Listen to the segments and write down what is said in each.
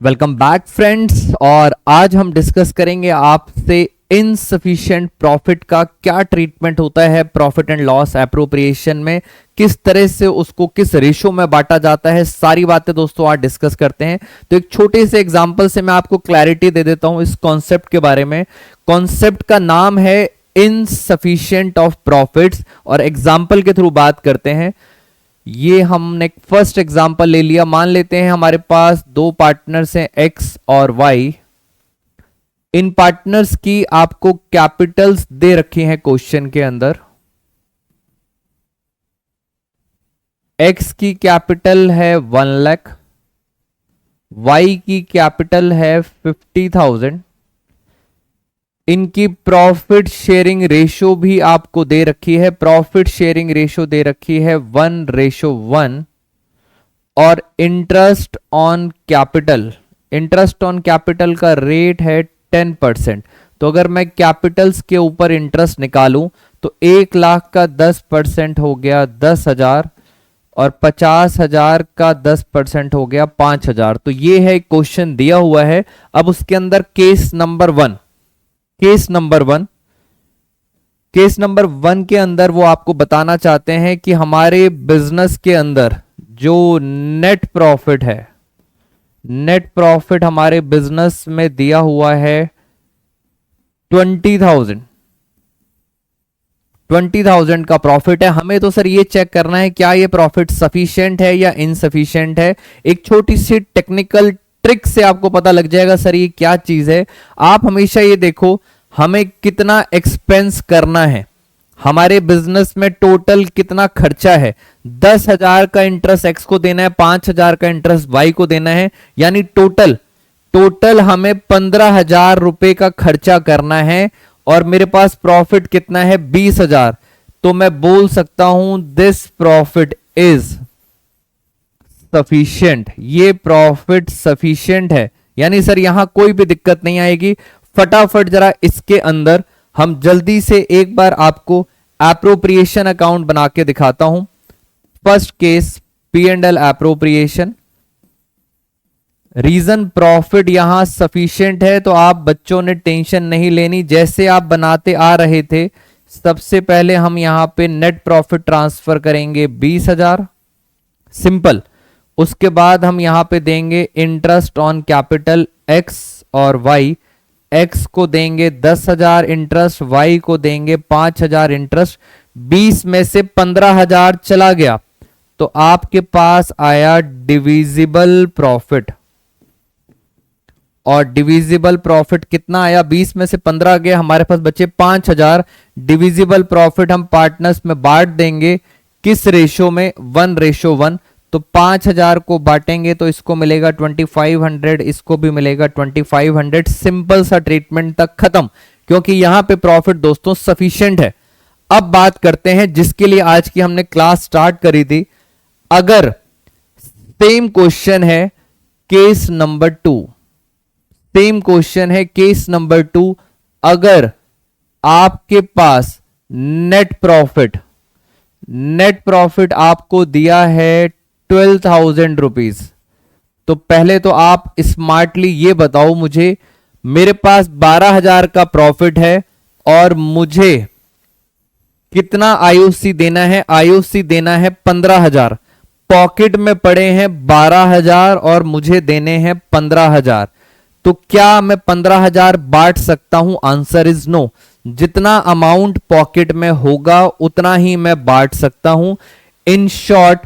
Welcome back friends. और आज हम डिस्कस करेंगे आपसे इनसफिशिएंट प्रॉफिट का क्या ट्रीटमेंट होता है प्रॉफिट एंड लॉस एप्रोप्रिएशन में, किस तरह से उसको किस रेशो में बांटा जाता है, सारी बातें दोस्तों आज डिस्कस करते हैं। तो एक छोटे से एग्जांपल से मैं आपको क्लैरिटी दे देता हूं इस कॉन्सेप्ट के बारे में। कॉन्सेप्ट का नाम है इनसफिशिएंट ऑफ प्रॉफिट्स और एग्जांपल के थ्रू बात करते हैं। ये हमने फर्स्ट एग्जांपल ले लिया। मान लेते हैं हमारे पास दो पार्टनर्स हैं एक्स और वाई। इन पार्टनर्स की आपको कैपिटल्स दे रखी हैं क्वेश्चन के अंदर। एक्स की कैपिटल है 1 लाख, वाई की कैपिटल है 50,000। इनकी प्रॉफिट शेयरिंग रेशो भी आपको दे रखी है। प्रॉफिट शेयरिंग रेशो दे रखी है 1:1 और interest on capital, interest on capital का रेट है 10%। तो अगर मैं कैपिटल्स के ऊपर इंटरेस्ट निकालूं तो 1 लाख का 10% हो गया 10,000 और 50,000 का 10% हो गया 5,000। तो ये है क्वेश्चन दिया हुआ है। अब उसके अंदर केस नंबर वन के अंदर वो आपको बताना चाहते हैं कि हमारे बिजनेस के अंदर जो नेट प्रॉफिट है, नेट प्रॉफिट हमारे बिजनेस में दिया हुआ है 20,000 का प्रॉफिट है। हमें तो सर ये चेक करना है क्या ये प्रॉफिट सफिशिएंट है या इनसफिशिएंट है। एक छोटी सी टेक्निकल ट्रिक से आपको पता लग जाएगा सर ये क्या चीज है। आप हमेशा ये देखो हमें कितना एक्सपेंस करना है, हमारे बिजनेस में टोटल कितना खर्चा है। 10,000 का इंटरेस्ट एक्स को देना है, 5,000 का इंटरेस्ट वाई को देना है, यानी टोटल हमें 15,000 रुपए का खर्चा करना है और मेरे पास प्रॉफिट कितना है 20,000। तो मैं बोल सकता हूं दिस प्रॉफिट इज सफिशिएंट, ये प्रॉफिट सफिशिएंट है। यानी सर यहां कोई भी दिक्कत नहीं आएगी। फटाफट जरा इसके अंदर हम जल्दी से एक बार आपको एप्रोप्रिएशन अकाउंट बना के दिखाता हूं। First case P&L appropriation. Reason profit यहां सफिशिएंट है तो आप बच्चों ने टेंशन नहीं लेनी। जैसे आप बनाते आ रहे थे सबसे पहले हम यहां पे नेट प्रॉफिट ट्रांसफर करेंगे 20,000, सिंपल। उसके बाद हम यहां पे देंगे इंटरेस्ट ऑन कैपिटल एक्स और वाई। एक्स को देंगे 10,000 इंटरेस्ट, वाई को देंगे 5,000 इंटरेस्ट। 20 में से 15,000 चला गया तो आपके पास आया डिविजिबल प्रॉफिट। और डिविजिबल प्रॉफिट कितना आया, 20 में से 15 गया, हमारे पास बचे 5,000। डिविजिबल प्रॉफिट हम पार्टनर्स में बांट देंगे किस रेशो में, 1:1। तो 5,000 को बांटेंगे तो इसको मिलेगा 2,500, इसको भी मिलेगा 2,500। सिंपल सा ट्रीटमेंट तक खत्म, क्योंकि यहां पे प्रॉफिट दोस्तों सफिशिएंट है। अब बात करते हैं जिसके लिए आज की हमने क्लास स्टार्ट करी थी। अगर सेम क्वेश्चन है केस नंबर 2, सेम क्वेश्चन है केस नंबर 2, अगर आपके पास नेट प्रॉफिट आपको दिया है 12,000 रुपीज, तो पहले तो आप स्मार्टली ये बताओ मुझे, मेरे पास 12,000 का प्रॉफिट है और मुझे कितना आईओसी देना है। आईओसी देना है 15,000। पॉकेट में पड़े हैं 12,000 और मुझे देने हैं 15,000। तो क्या मैं 15,000 बांट सकता हूं? Answer is no. जितना अमाउंट पॉकेट में होगा उतना ही मैं बांट सकता हूं। इन शॉर्ट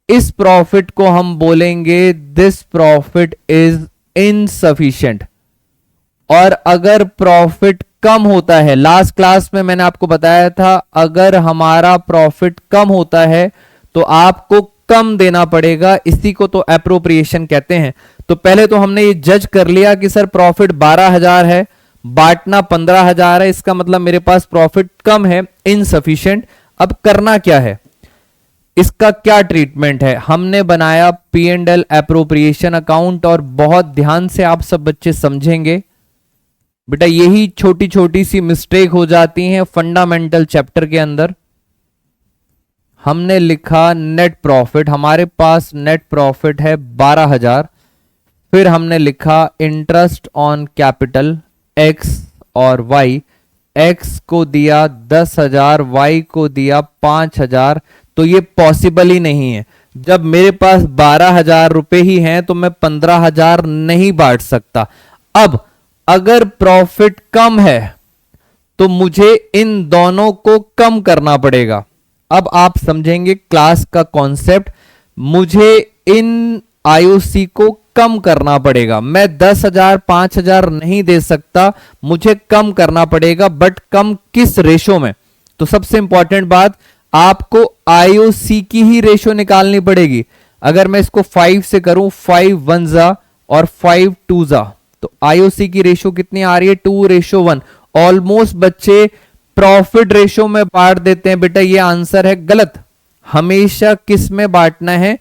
इस प्रॉफिट को हम बोलेंगे दिस प्रॉफिट इज इनसफिशिएंट। और अगर प्रॉफिट कम होता है, लास्ट क्लास में मैंने आपको बताया था अगर हमारा प्रॉफिट कम होता है तो आपको कम देना पड़ेगा। इसी को तो एप्रोप्रिएशन कहते हैं। तो पहले तो हमने ये जज कर लिया कि सर प्रॉफिट 12,000 है, बांटना 15,000 है, इसका मतलब मेरे पास प्रॉफिट कम है, इनसफिशिएंट। अब करना क्या है, इसका क्या ट्रीटमेंट है। हमने बनाया P&L एप्रोप्रिएशन अकाउंट और बहुत ध्यान से आप सब बच्चे समझेंगे बेटा, यही छोटी छोटी सी मिस्टेक हो जाती हैं फंडामेंटल चैप्टर के अंदर। हमने लिखा नेट प्रॉफिट, हमारे पास नेट प्रॉफिट है 12,000। फिर हमने लिखा इंटरेस्ट ऑन कैपिटल एक्स और वाई, एक्स को दिया 10,000, वाई को दिया 5,000। तो ये पॉसिबल ही नहीं है। जब मेरे पास 12,000 रुपए ही हैं तो मैं 15,000 नहीं बांट सकता। अब अगर प्रॉफिट कम है तो मुझे इन दोनों को कम करना पड़ेगा। अब आप समझेंगे क्लास का कॉन्सेप्ट। मुझे इन आईओसी को कम करना पड़ेगा। मैं 10,000 5,000 नहीं दे सकता, मुझे कम करना पड़ेगा। बट कम किस रेशो में? तो सबसे इंपॉर्टेंट बात, आपको आईओसी की ही रेशो निकालनी पड़ेगी। अगर मैं इसको 5 से करूं, 5 1 जा और 5 2 जा, तो आईओसी की रेशो कितनी आ रही है? 2:1। ऑलमोस्ट बच्चे प्रॉफिट रेशो में बांट देते हैं। बेटा ये आंसर है गलत। हमेशा किस में बांटना है?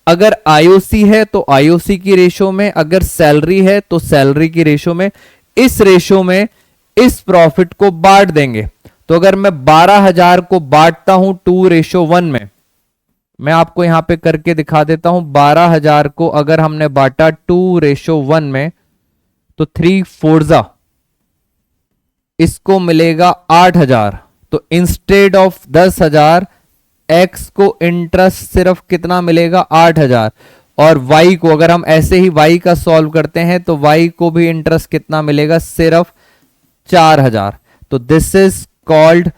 अगर आईओसी है तो आईओसी की रेशो में, अगर सैलरी है तो सैलरी की रेशो में। इस रेशो में इस प्रॉफिट को बांट देंगे। तो अगर मैं 12,000 को बांटता हूं 2:1 में, मैं आपको यहां पे करके दिखा देता हूं। 12,000 को अगर हमने बांटा 2:1 में, तो 3 4 जा, इसको मिलेगा 8,000। तो इंस्टेड ऑफ 10,000 एक्स को इंटरेस्ट सिर्फ कितना मिलेगा? 8,000। और वाई को अगर हम ऐसे ही वाई का सॉल्व करते हैं तो वाई को भी इंटरेस्ट कितना मिलेगा? सिर्फ 4,000। तो this is called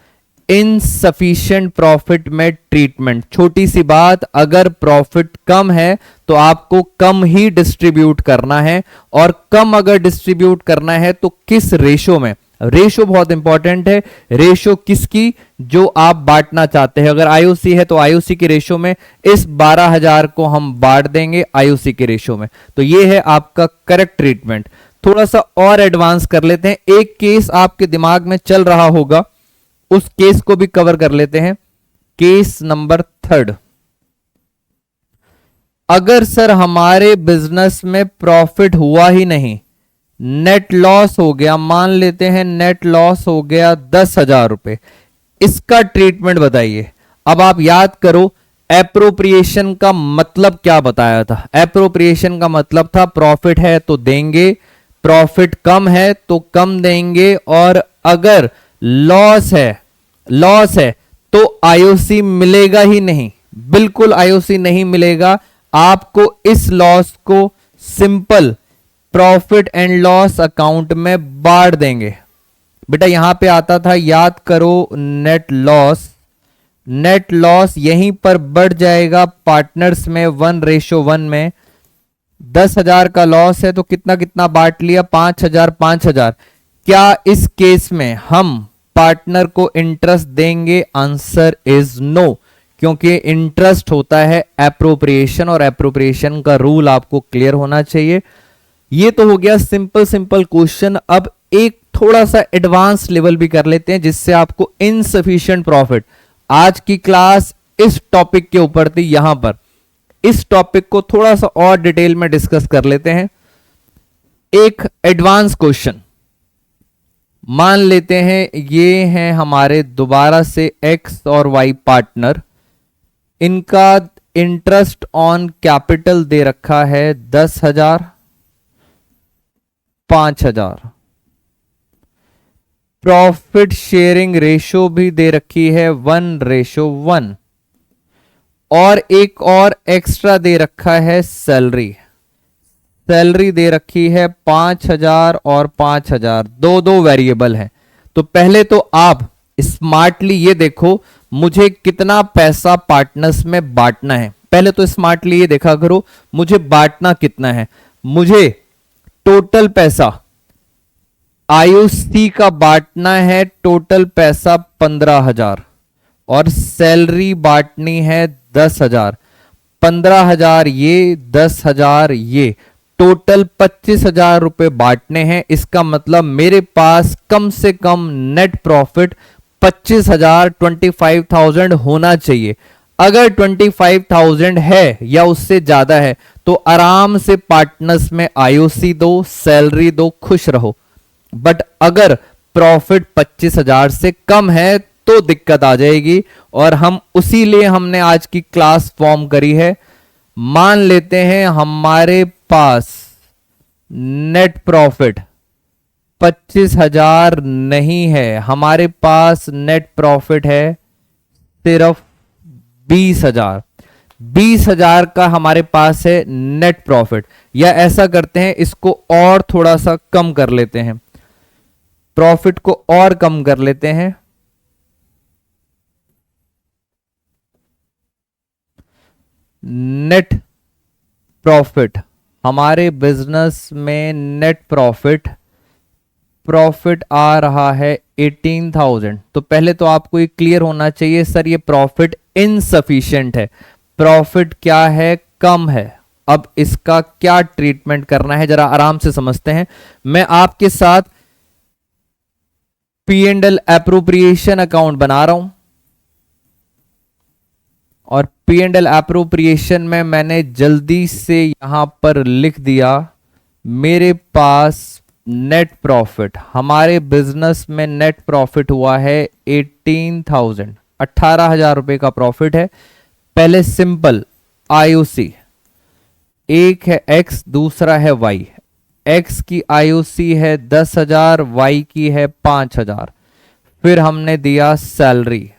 insufficient profit में ट्रीटमेंट। छोटी सी बात, अगर प्रॉफिट कम है तो आपको कम ही डिस्ट्रीब्यूट करना है। और कम अगर डिस्ट्रीब्यूट करना है तो किस रेशो में? रेशो बहुत इंपॉर्टेंट है। रेशो किसकी? जो आप बांटना चाहते हैं। अगर आईओसी है तो आईओसी की रेशो में इस 12,000 को हम बांट देंगे आईओसी के रेशो में। तो ये है आपका करेक्ट ट्रीटमेंट। थोड़ा सा और एडवांस कर लेते हैं। एक केस आपके दिमाग में चल रहा होगा, उस केस को भी कवर कर लेते हैं। Case number 3। अगर सर हमारे बिजनेस में प्रॉफिट हुआ ही नहीं, नेट लॉस हो गया, मान लेते हैं नेट लॉस हो गया 10,000 रुपए, इसका ट्रीटमेंट बताइए। अब आप याद करो एप्रोप्रिएशन का मतलब क्या बताया था। एप्रोप्रिएशन का मतलब था प्रॉफिट है तो देंगे, प्रॉफिट कम है तो कम देंगे, और अगर लॉस है तो आईओसी मिलेगा ही नहीं, बिल्कुल आईओसी नहीं मिलेगा। आपको इस लॉस को simple profit and loss account में बांट देंगे। बेटा यहां पे आता था, याद करो, नेट लॉस। नेट लॉस यहीं पर बढ़ जाएगा पार्टनर्स में 1:1 में। 10,000 का लॉस है तो कितना कितना बांट लिया? 5,000 5,000। क्या इस केस में हम पार्टनर को इंटरेस्ट देंगे? आंसर इज नो, क्योंकि इंटरेस्ट होता है एप्रोप्रिएशन, और एप्रोप्रिएशन का रूल आपको क्लियर होना चाहिए। ये तो हो गया सिंपल क्वेश्चन। अब एक थोड़ा सा एडवांस लेवल भी कर लेते हैं, जिससे आपको इनसफिशिएंट प्रॉफिट, आज की क्लास इस टॉपिक के ऊपर थी, यहां पर इस टॉपिक को थोड़ा सा और डिटेल में डिस्कस कर लेते हैं। एक एडवांस क्वेश्चन मान लेते हैं, ये हैं हमारे दोबारा से एक्स और वाई पार्टनर। इनका इंटरेस्ट ऑन कैपिटल दे रखा है 10,000 5,000। प्रॉफिट शेयरिंग रेशो भी दे रखी है 1:1, और एक और एक्स्ट्रा दे रखा है सैलरी। सैलरी दे रखी है 5,000 और 5,000, दो वेरिएबल हैं। तो पहले तो आप स्मार्टली ये देखो मुझे कितना पैसा पार्टनर्स में बांटना है। पहले तो स्मार्टली ये देखा करो मुझे बांटना कितना है। मुझे टोटल पैसा आईओसी का बांटना है, टोटल पैसा 15,000, और सैलरी बांटनी है 10,000। 15,000 ये, 10,000 ये, टोटल 25,000 रुपए बांटने हैं। इसका मतलब मेरे पास कम से कम नेट प्रॉफिट 25,000 25,000 होना चाहिए। अगर 25,000 है या उससे ज्यादा है तो आराम से पार्टनर्स में आईओसी दो, सैलरी दो, खुश रहो। बट अगर प्रॉफिट 25,000 से कम है तो दिक्कत आ जाएगी, और हम उसी लिए हमने आज की क्लास फॉर्म करी है। मान लेते हैं हमारे पास नेट प्रॉफिट 25,000 नहीं है, हमारे पास नेट प्रॉफिट है सिर्फ 20,000। 20,000 का हमारे पास है नेट प्रॉफिट। या ऐसा करते हैं, इसको और थोड़ा सा कम कर लेते हैं, प्रॉफिट को और कम कर लेते हैं। नेट प्रॉफिट, हमारे बिजनेस में नेट प्रॉफिट आ रहा है 18,000। तो पहले तो आपको ये क्लियर होना चाहिए, सर ये प्रॉफिट इनसफिशिएंट है, प्रॉफिट क्या है, कम है। अब इसका क्या ट्रीटमेंट करना है जरा आराम से समझते हैं। मैं आपके साथ P&L एप्रोप्रिएशन अकाउंट बना रहा हूं, और P&L एप्रोप्रिएशन में मैंने जल्दी से यहां पर लिख दिया मेरे पास नेट प्रॉफिट, हमारे बिजनेस में नेट प्रॉफिट हुआ है 18,000, 18,000 रुपए का प्रॉफिट है। पहले सिंपल IOC, एक है X दूसरा है Y। X की IOC है 10,000, Y की है 5,000। फिर हमने दिया सैलरी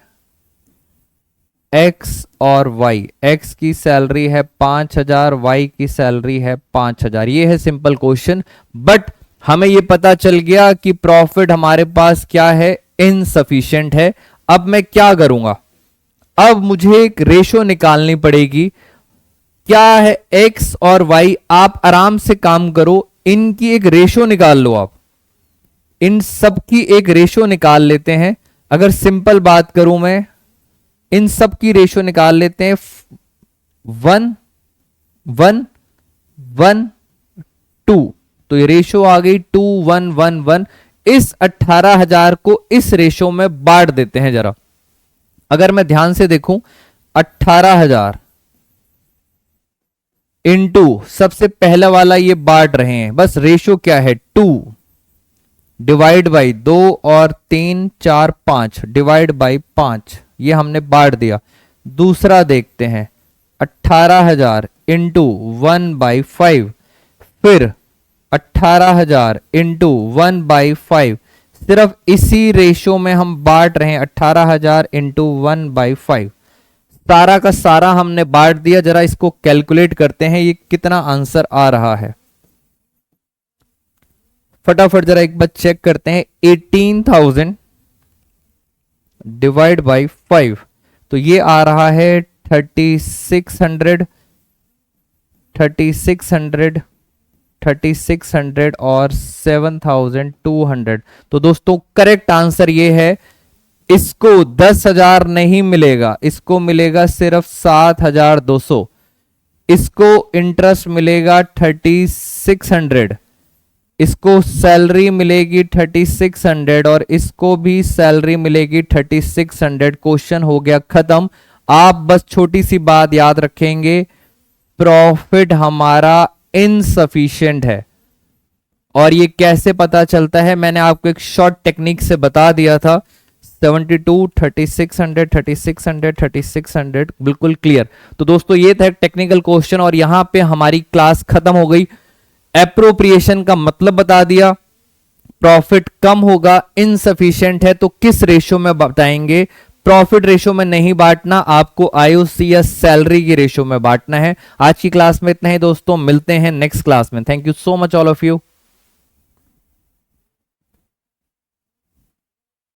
X और Y, X की सैलरी है 5,000, Y की सैलरी है 5,000। ये है सिंपल क्वेश्चन, बट हमें ये पता चल गया कि प्रॉफिट हमारे पास क्या है, इनसफिशिएंट है। अब मैं क्या करूंगा, अब मुझे एक रेशो निकालनी पड़ेगी। क्या है X और Y, आप आराम से काम करो, इनकी एक रेशो निकाल लो। आप इन सब की एक रेशो निकाल लेते हैं। अगर सिंपल बात करूं मैं, इन सब की रेशो निकाल लेते हैं। 1 1 1 2, तो ये रेशो आ गई 2 1 1 1। इस 18,000 को इस रेशो में बांट देते हैं जरा। अगर मैं ध्यान से देखूं, 18,000 इंटू सबसे पहला वाला ये बांट रहे हैं, बस रेशो क्या है 2 डिवाइड बाई 2 और 3 4 5 डिवाइड बाई 5, ये हमने बांट दिया। दूसरा देखते हैं, 18,000 इंटू 1/5, फिर 18,000 इंटू 1/5। सिर्फ इसी रेशो में हम बांट रहे हैं, 18,000 इंटू 1/5। सारा का सारा हमने बांट दिया। जरा इसको कैलकुलेट करते हैं, ये कितना आंसर आ रहा है। फटाफट जरा एक बार चेक करते हैं। 18,000 डिवाइड बाई 5, तो ये आ रहा है 3,600 और 7,200। तो दोस्तों करेक्ट आंसर ये है। इसको 10,000 नहीं मिलेगा, इसको मिलेगा सिर्फ 7,200। इसको इंटरेस्ट मिलेगा 3,600, इसको सैलरी मिलेगी 3,600 और इसको भी सैलरी मिलेगी 3,600। क्वेश्चन हो गया खत्म। आप बस छोटी सी बात याद रखेंगे, प्रॉफिट हमारा इनसफिशिएंट है। और ये कैसे पता चलता है, मैंने आपको एक शॉर्ट टेक्निक से बता दिया था। 72 3,600 3,600 3,600, बिल्कुल क्लियर। तो दोस्तों ये था एक टेक्निकल क्वेश्चन और यहां पे हमारी क्लास खत्म हो गई। एप्रोप्रिएशन का मतलब बता दिया, प्रॉफिट कम होगा, इनसफिशिएंट है तो किस रेशो में बताएंगे। प्रॉफिट रेशो में नहीं बांटना, आपको आईओसी या सैलरी की रेशो में बांटना है। आज की क्लास में इतना ही दोस्तों, मिलते हैं नेक्स्ट क्लास में। Thank you so much all of you.